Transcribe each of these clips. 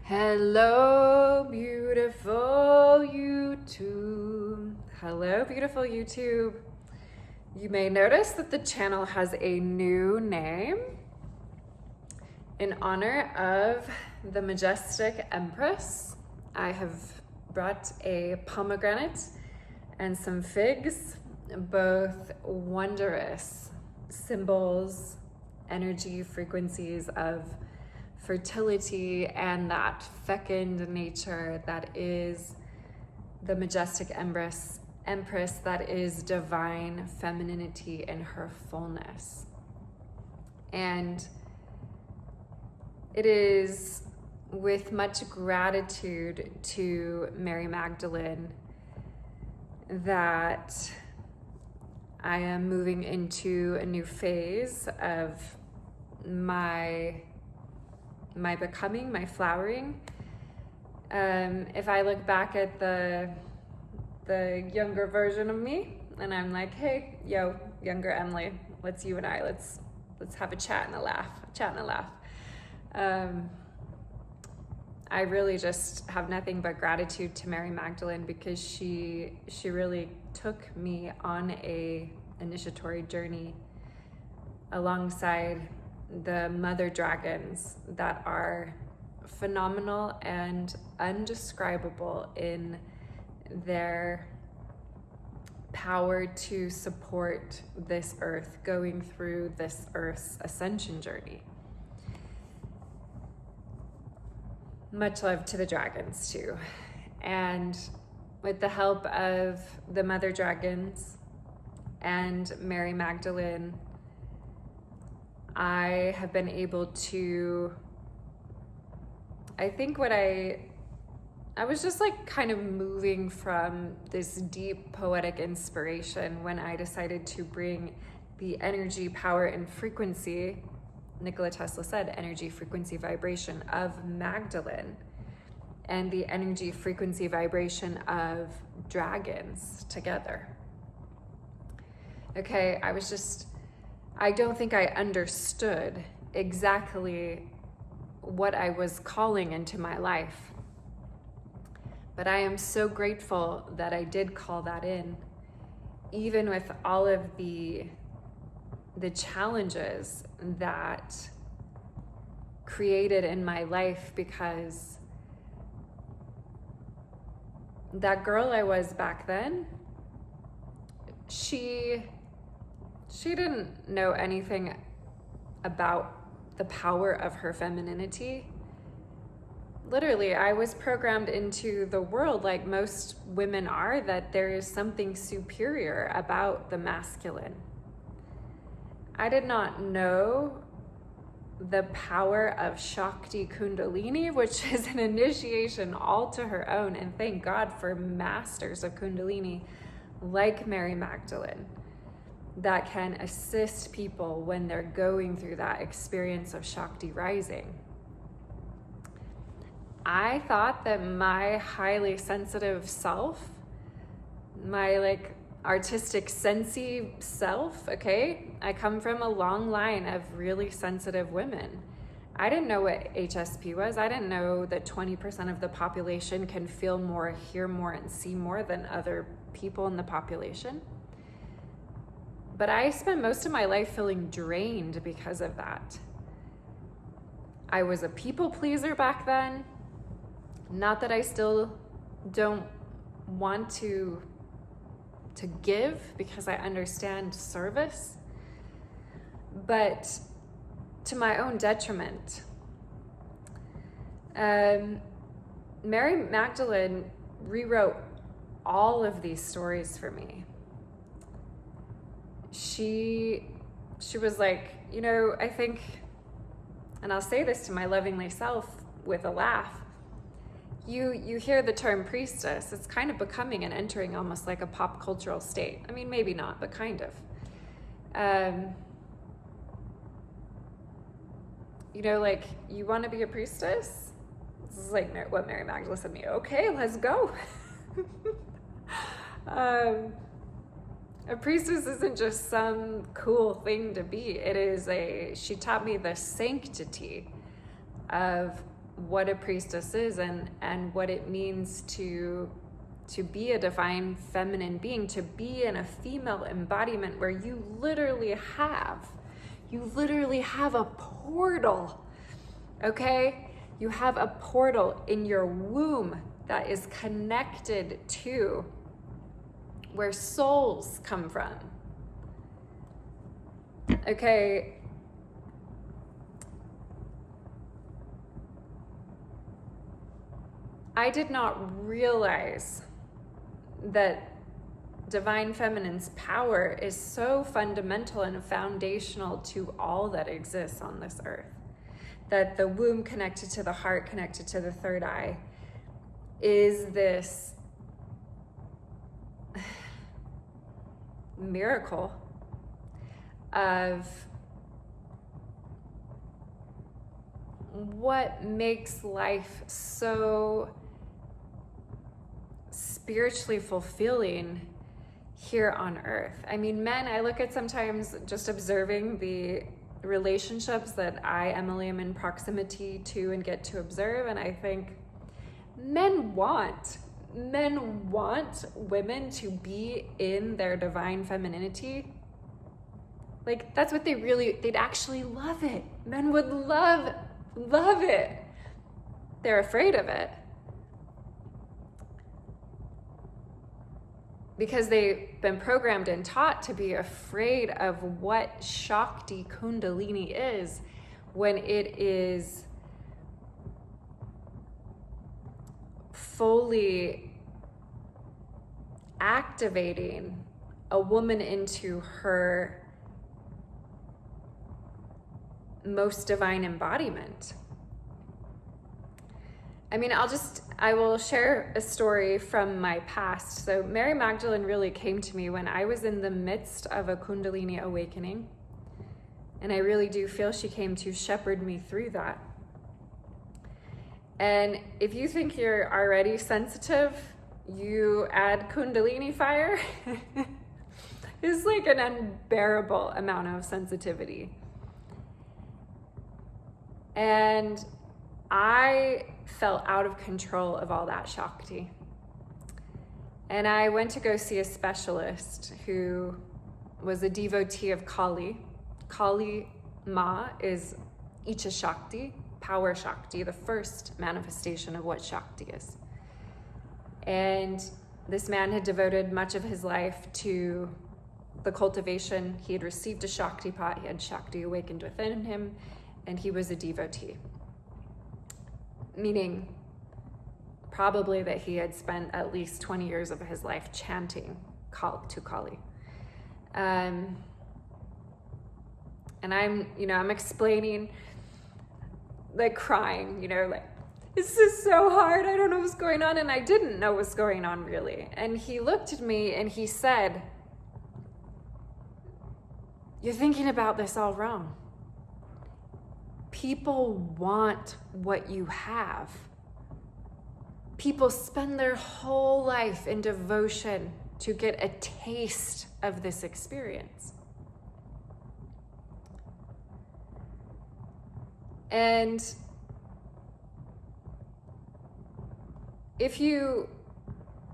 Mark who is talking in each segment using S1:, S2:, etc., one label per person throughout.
S1: Hello, beautiful YouTube. Hello, beautiful YouTube. You may notice that the channel has a new name in honor of the majestic Empress. I have brought a pomegranate and some figs, both wondrous symbols, energy, frequencies of fertility and that fecund nature that is the majestic empress, that is divine femininity in her fullness. And it is with much gratitude to Mary Magdalene that I am moving into a new phase of my becoming, my flowering. If I look back at the younger version of me, and I'm like, hey, yo, younger Emily, let's have a chat and a laugh. I really just have nothing but gratitude to Mary Magdalene because she really took me on a initiatory journey alongside the mother dragons that are phenomenal and undescribable in their power to support this earth going through this earth's ascension journey. Much love to the dragons too. And with the help of the mother dragons and Mary Magdalene, I have been able to, I think I was just like kind of moving from this deep poetic inspiration when I decided to bring the energy, power, and frequency, Nikola Tesla said, energy, frequency, vibration of Magdalene and the energy, frequency, vibration of dragons together. Okay, I don't think I understood exactly what I was calling into my life. But I am so grateful that I did call that in, even with all of the challenges that created in my life, because that girl I was back then, she didn't know anything about the power of her femininity. Literally, I was programmed into the world, like most women are, that there is something superior about the masculine. I did not know the power of Shakti Kundalini, which is an initiation all to her own, and thank God for masters of Kundalini like Mary Magdalene that can assist people when they're going through that experience of Shakti rising. I thought that my highly sensitive self, my artistic sensey self, okay, I come from a long line of really sensitive women. I didn't know what HSP was. I didn't know that 20% of the population can feel more, hear more, and see more than other people in the population. But I spent most of my life feeling drained because of that. I was a people pleaser back then. Not that I still don't want to give, because I understand service, but to my own detriment. Mary Magdalene rewrote all of these stories for me. She was like, I think, and I'll say this to my lovingly self with a laugh, you hear the term priestess, it's kind of becoming and entering almost like a pop cultural state. I mean, maybe not, but kind of. You want to be a priestess? This is like what Mary Magdalene said to me. Okay, let's go. A priestess isn't just some cool thing to be. She taught me the sanctity of what a priestess is and what it means to be a divine feminine being, to be in a female embodiment where you literally have a portal, okay? You have a portal in your womb that is connected to where souls come from, okay? I did not realize that divine feminine's power is so fundamental and foundational to all that exists on this earth. That the womb connected to the heart, connected to the third eye, is this miracle of what makes life so spiritually fulfilling here on earth. I mean, men, I look at sometimes just observing the relationships that I, Emily, am in proximity to and get to observe, and I think men want women to be in their divine femininity. Like, that's what they'd actually love it. Men would love it. They're afraid of it. Because they've been programmed and taught to be afraid of what Shakti Kundalini is when it is fully activating a woman into her most divine embodiment. I mean, I will share a story from my past. So Mary Magdalene really came to me when I was in the midst of a Kundalini awakening. And I really do feel she came to shepherd me through that. And if you think you're already sensitive, you add Kundalini fire, it's like an unbearable amount of sensitivity. And I felt out of control of all that Shakti. And I went to go see a specialist who was a devotee of Kali. Kali Ma is Icha Shakti, power Shakti, the first manifestation of what Shakti is. And this man had devoted much of his life to the cultivation. He had received a Shakti pot, he had Shakti awakened within him, and he was a devotee. Meaning probably that he had spent at least 20 years of his life chanting to Kali. And I'm explaining, like crying, like, this is so hard, I don't know what's going on. And I didn't know what's going on really. And he looked at me and he said, "You're thinking about this all wrong. People want what you have. People spend their whole life in devotion to get a taste of this experience." And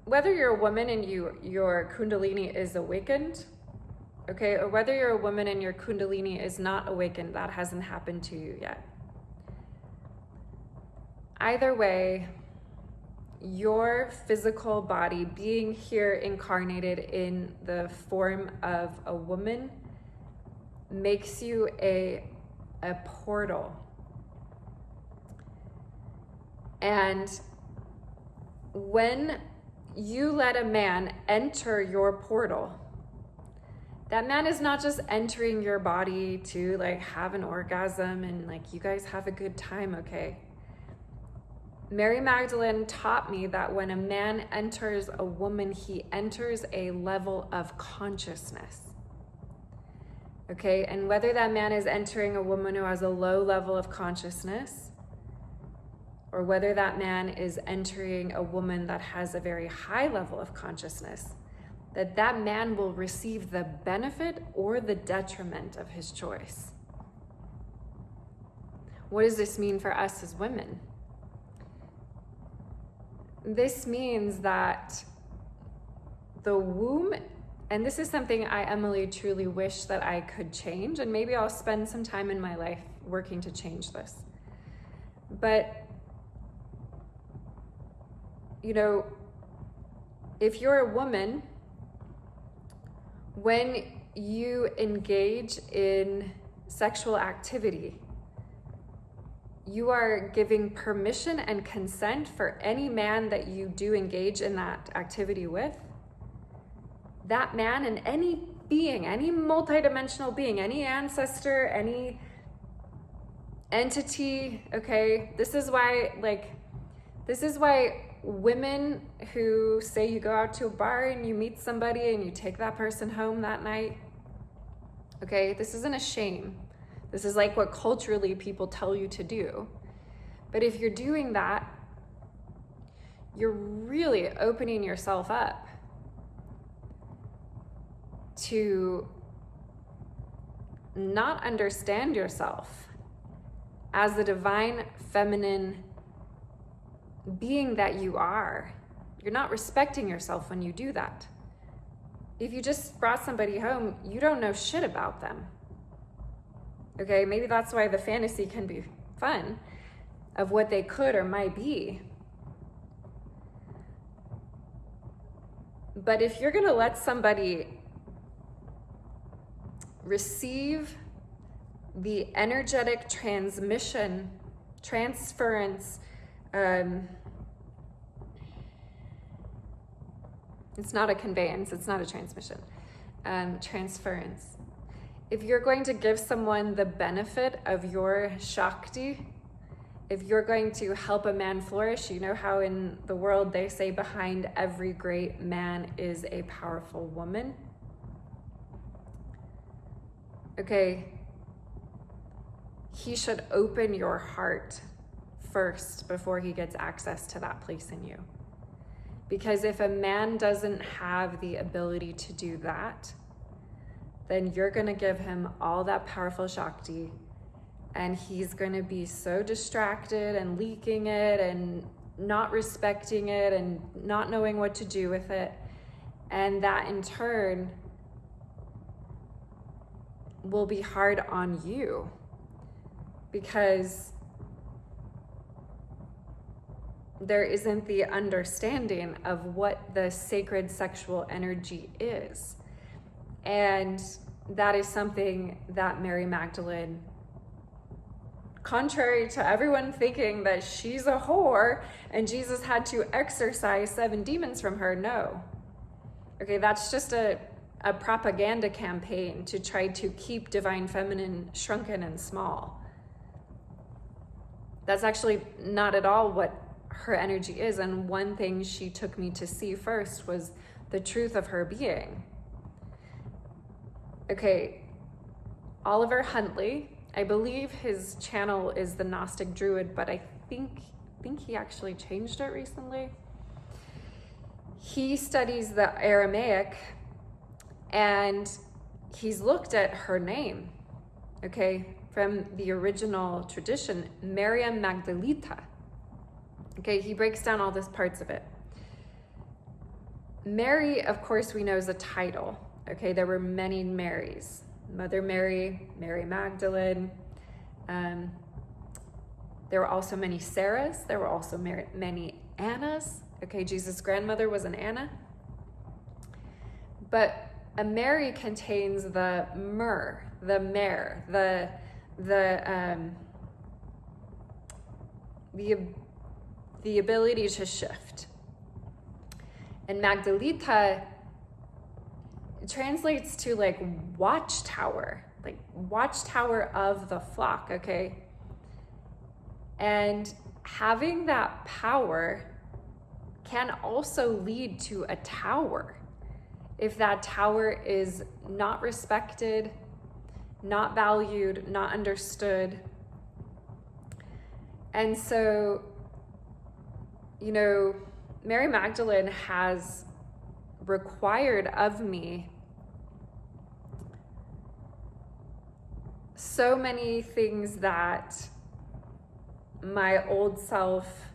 S1: whether you're a woman and your Kundalini is awakened, okay, or whether you're a woman and your Kundalini is not awakened, that hasn't happened to you yet. Either way, your physical body being here incarnated in the form of a woman makes you a portal. And when you let a man enter your portal, that man is not just entering your body to like have an orgasm and like you guys have a good time, okay? Mary Magdalene taught me that when a man enters a woman, he enters a level of consciousness. Okay, and whether that man is entering a woman who has a low level of consciousness, or whether that man is entering a woman that has a very high level of consciousness, that man will receive the benefit or the detriment of his choice. What does this mean for us as women? this means that the womb, and this is something I, Emily, truly wish that I could change, and maybe I'll spend some time in my life working to change this. But, you know, if you're a woman, when you engage in sexual activity, you are giving permission and consent for any man that you do engage in that activity with. That man and any being, any multidimensional being, any ancestor, any entity, okay? This is why women who say you go out to a bar and you meet somebody and you take that person home that night, okay? This isn't a shame. This is like what culturally people tell you to do. But if you're doing that, you're really opening yourself up to not understand yourself as the divine feminine being that you are. You're not respecting yourself when you do that. If you just brought somebody home, you don't know shit about them. Okay, maybe that's why the fantasy can be fun of what they could or might be. But if you're gonna let somebody receive the energetic transference, it's not a conveyance, it's not a transmission, transference. If you're going to give someone the benefit of your Shakti, if you're going to help a man flourish, you know how in the world they say behind every great man is a powerful woman? Okay, he should open your heart first before he gets access to that place in you. Because if a man doesn't have the ability to do that, then you're going to give him all that powerful Shakti, and he's going to be so distracted and leaking it and not respecting it and not knowing what to do with it. And that in turn will be hard on you, because there isn't the understanding of what the sacred sexual energy is. And that is something that Mary Magdalene, contrary to everyone thinking that she's a whore and Jesus had to exorcise 7 demons from her, no. Okay, that's just a propaganda campaign to try to keep divine feminine shrunken and small. That's actually not at all what her energy is. And one thing she took me to see first was the truth of her being. Okay, Oliver Huntley, I believe his channel is the Gnostic Druid, but I think he actually changed it recently. He studies the Aramaic, and he's looked at her name, okay, from the original tradition, Miriam Magdalita. Okay, he breaks down all these parts of it. Mary, of course, we know is a title. Okay, there were many Marys. Mother Mary, Mary Magdalene. There were also many Sarahs. There were also many Annas. Okay, Jesus' grandmother was an Anna. But a Mary contains the myrrh, the mare, the ability to shift. And Magdalita translates to like watchtower of the flock, okay? And having that power can also lead to a tower if that tower is not respected, not valued, not understood. And so, you know, Mary Magdalene has required of me so many things that my old self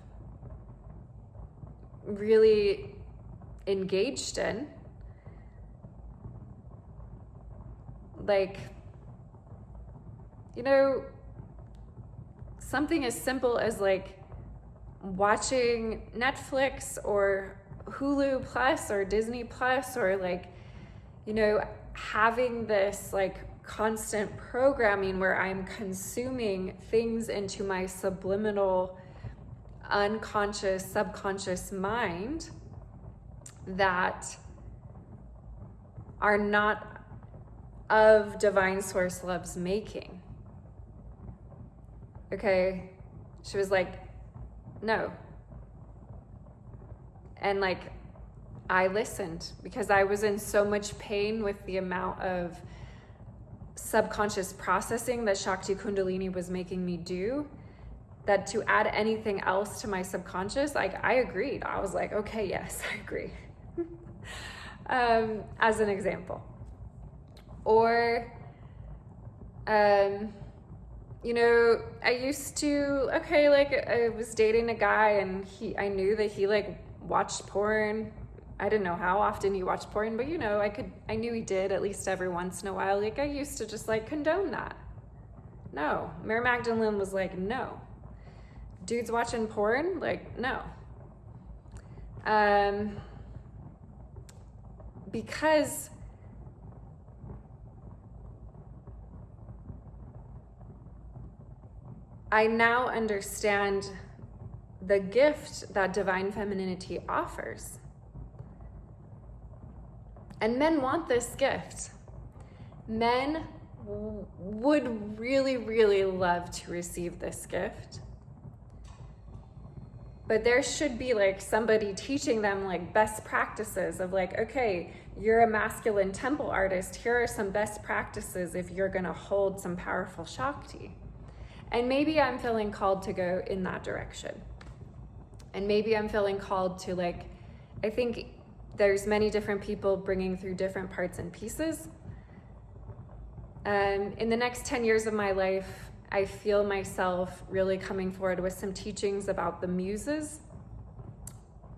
S1: really engaged in. Like, you know, something as simple as like watching Netflix or Hulu Plus or Disney Plus, or like, you know, having this like constant programming where I'm consuming things into my subliminal, unconscious, subconscious mind that are not of divine source love's making. Okay, she was like, no. And like, I listened because I was in so much pain with the amount of subconscious processing that Shakti Kundalini was making me do, that to add anything else to my subconscious, like, I agreed. I was like, okay, yes, I agree. As an example. Or, you know, I used to, okay, like I was dating a guy and I knew that he like watched porn. I didn't know how often he watched porn, but you know, I knew he did at least every once in a while. Like I used to just like condone that. No, Mary Magdalene was like, no. Dudes watching porn? Like, no. Because I now understand the gift that divine femininity offers. And men want this gift. Men would really, really love to receive this gift. But there should be like somebody teaching them like best practices of like, okay, you're a masculine temple artist. Here are some best practices if you're gonna hold some powerful Shakti. And maybe I'm feeling called to go in that direction. And maybe I'm feeling called to like, I think there's many different people bringing through different parts and pieces. In the next 10 years of my life, I feel myself really coming forward with some teachings about the muses.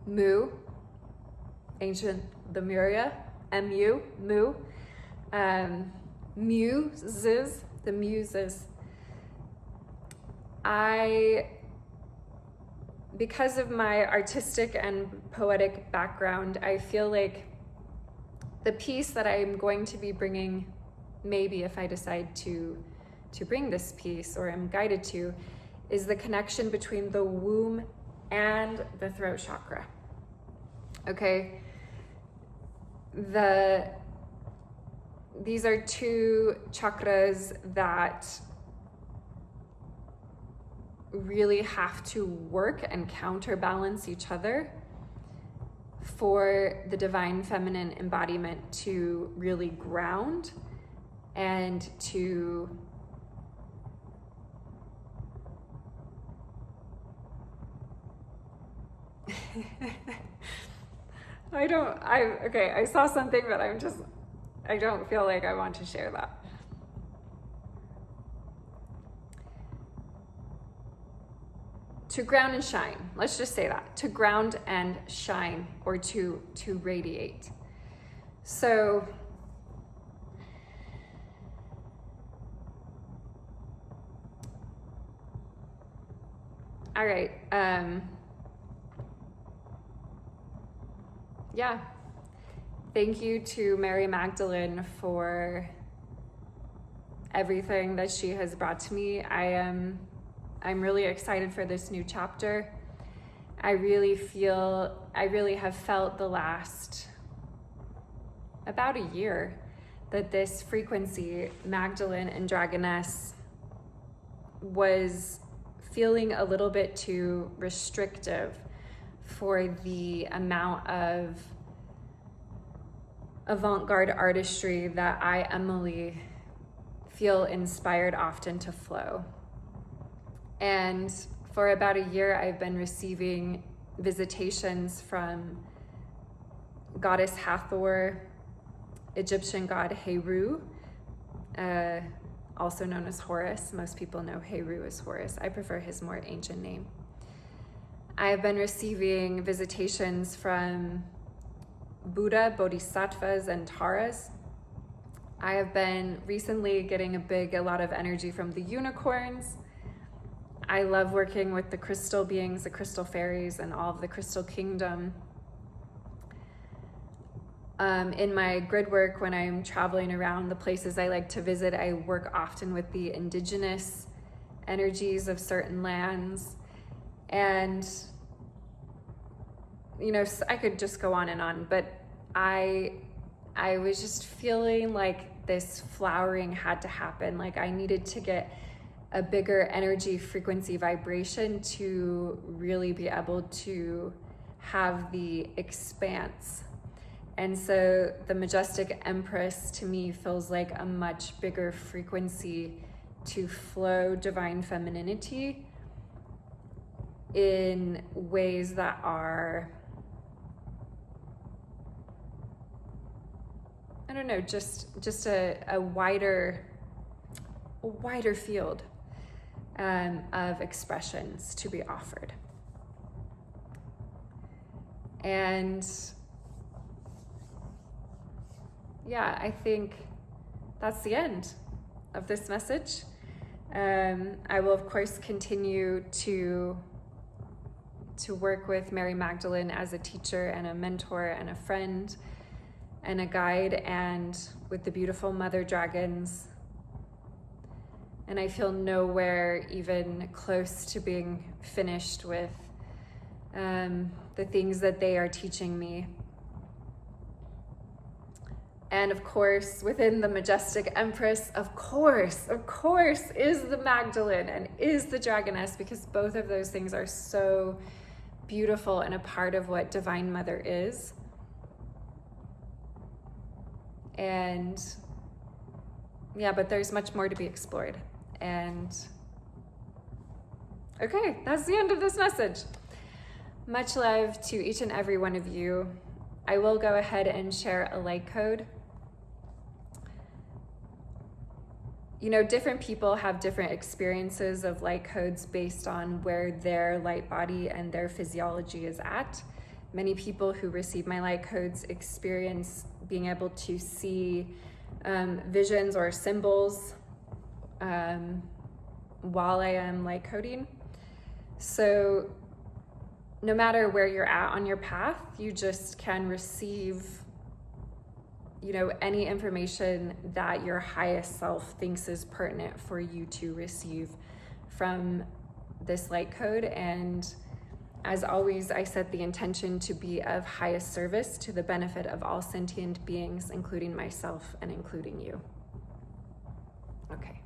S1: Mu, ancient Lemuria, M-U, Mu. Muses, the muses. Because of my artistic and poetic background, I feel like the piece that I'm going to be bringing, maybe if I decide to bring this piece, or am guided to, is the connection between the womb and the throat chakra. Okay? These are two chakras that really have to work and counterbalance each other for the divine feminine embodiment to really ground and to I saw something, but I don't feel like I want to share that. To ground and shine, let's just say that. To ground and shine, or to radiate. So, all right, yeah. Thank you to Mary Magdalene for everything that she has brought to me. I'm really excited for this new chapter. I really have felt the last about a year that this frequency, Magdalene and Dragoness, was feeling a little bit too restrictive for the amount of avant-garde artistry that I, Emily, feel inspired often to flow. And for about a year, I've been receiving visitations from Goddess Hathor, Egyptian god Heru, also known as Horus. Most people know Heru as Horus. I prefer his more ancient name. I have been receiving visitations from Buddha, Bodhisattvas, and Taras. I have been recently getting a lot of energy from the unicorns. I love working with the crystal beings, the crystal fairies, and all of the crystal kingdom. In my grid work, when I'm traveling around the places I like to visit, I work often with the indigenous energies of certain lands. And, you know, I could just go on, but I was just feeling like this flowering had to happen. Like I needed to get a bigger energy, frequency, vibration to really be able to have the expanse. And so the Majestic Empress to me feels like a much bigger frequency to flow divine femininity in ways that are, I don't know, just a wider field of expressions to be offered. And yeah, I think that's the end of this message. I will of course continue to work with Mary Magdalene as a teacher and a mentor and a friend and a guide, and with the beautiful mother dragons. And I feel nowhere even close to being finished with the things that they are teaching me. And of course, within the Majestic Empress, of course, is the Magdalene and is the Dragoness, because both of those things are so beautiful and a part of what Divine Mother is. And yeah, but there's much more to be explored. And okay, that's the end of this message. Much love to each and every one of you. I will go ahead and share a light code. You know, different people have different experiences of light codes based on where their light body and their physiology is at. Many people who receive my light codes experience being able to see visions or symbols while I am light coding. So no matter where you're at on your path, you just can receive, you know, any information that your highest self thinks is pertinent for you to receive from this light code. And as always, I set the intention to be of highest service to the benefit of all sentient beings, including myself and including you. Okay.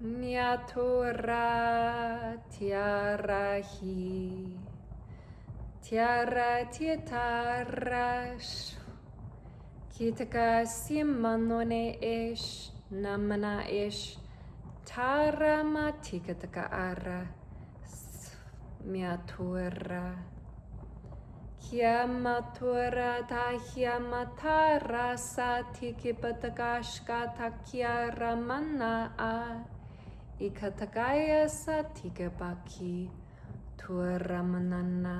S1: Miatora tiarahi, tiara tietarash, kitaka simanone ish, namana ish, tarama tikataka ara, miatora. Kiamatura tahiamatara satikipatagashka takiara mana a. Ikatakaya satikabaki turamanana.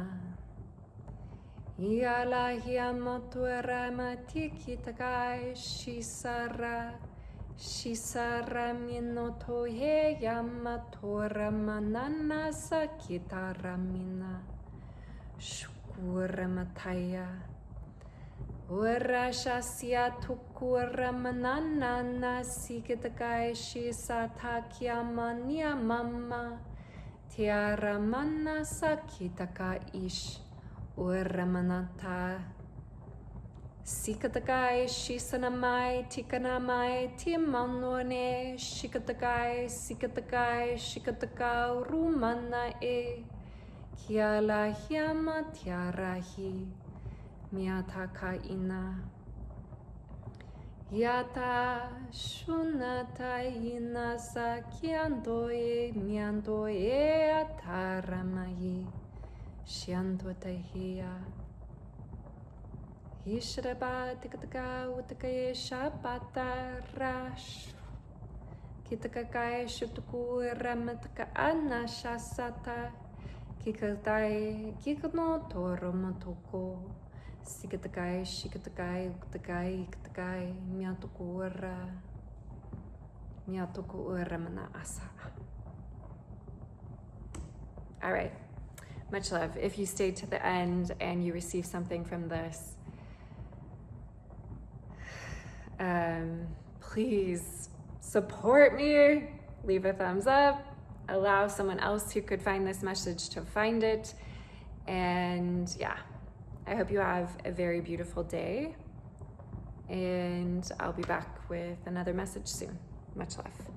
S1: Iala hiamatura matikitakai shisara. Shisara minoto he yamatura manana sakitara mina. Shukura mataya. Urashasya tukura manana sikitakai shisatakya mania mama tiara mana sakitaka ish uramanata sikatakai shisanamai tikanamai timanone shikatakai shikataka rumana e kiala hiama tiarahi Miataka ina Yata shunata ina sakiandoe miandoe ataramayi Shiantotahia Hishraba tikataka utakaye shabata rash. Kitakakai shutuku ramataka anashasata. Kikatai kikano toromotoko. Sikatakai shikatakai ukatakai katakai miatuku ura. Miatuku ura mana asa. All right. Much love. If you stayed to the end and you received something from this, please support me, leave a thumbs up, allow someone else who could find this message to find it. And yeah, I hope you have a very beautiful day. And I'll be back with another message soon. Much love.